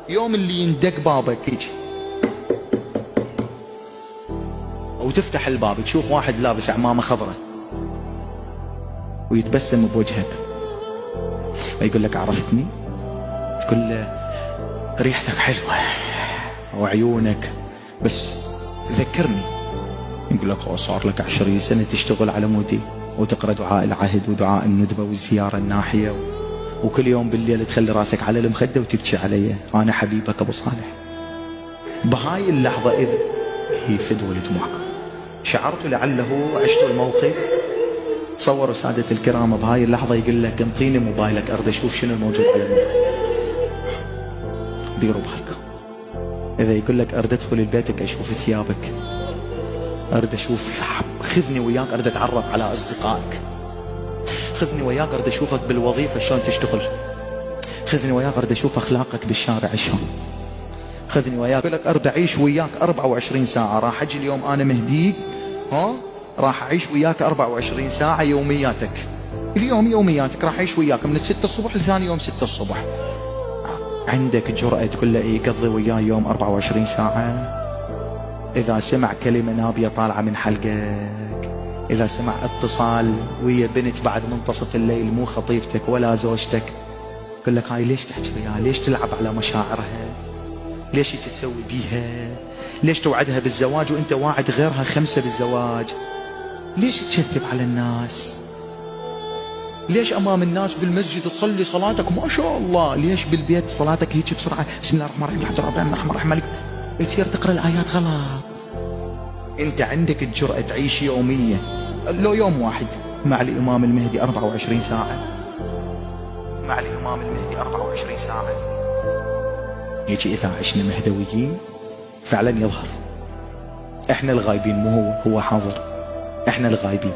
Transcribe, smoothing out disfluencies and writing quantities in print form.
يوم اللي يندق بابك هيك وتفتح الباب تشوف واحد لابس عمامة خضراء ويتبسم بوجهك ويقول لك عرفتني؟ تقول له ريحتك حلوة وعيونك بس ذكرني. يقول لك صار لك 20 سنة تشتغل على مودي وتقرأ دعاء العهد ودعاء الندبة والزيارة الناحية وكل يوم بالليل تخلي راسك على المخدة وتبكي علي. أنا حبيبك أبو صالح. بهاي اللحظة إذا يفدوا دموعك شعرت لعله عشت الموقف. تصوروا سادة الكرام بهاي اللحظة يقول لك انطيني موبايلك أريد أشوف شنو الموجود على الموبايل. ديروا بالكم إذا يقول لك أريد أدخل لبيتك أشوف ثيابك، أريد أشوف، خذني وياك أريد أتعرف على أصدقائك، خذني وياك أريد أشوفك بالوظيفة شلون تشتغل، خذني وياك أريد أشوف أخلاقك بالشارع شلون، خذني وياك. يقول لك أريد أعيش وياك 24 ساعة. راح أجي اليوم أنا مهديك راح أعيش وياك 24 ساعة يومياتك. اليوم يومياتك راح أعيش وياك من 6 الصبح لثاني يوم 6 الصبح. عندك جرأة تقول له يقضي وياي يوم 24 ساعة؟ إذا سمع كلمة نابية طالعة من حلقك، إذا سمع اتصال ويا بنت بعد منتصف الليل مو خطيبتك ولا زوجتك، يقول لك هاي ليش تحكي وياها؟ ليش تلعب على مشاعرها؟ ليش تسوي بيها؟ ليش توعدها بالزواج وانت واعد غيرها 5 بالزواج؟ ليش تكذب على الناس؟ ليش امام الناس بالمسجد تصلي صلاتك ما شاء الله، ليش بالبيت صلاتك هيك بسرعه بسم الله الرحمن الرحيم الحمد لله رب العالمين الرحمن الرحيم مالك تصير تقرا الايات غلط؟ انت عندك الجرأة تعيش يومية لو يوم واحد مع الامام المهدي 24 ساعة، مع الامام المهدي 24 ساعة. هيك اذا عشنا مهدويين فعلا يظهر احنا الغايبين مو هو حاضر، احنا الغايبين.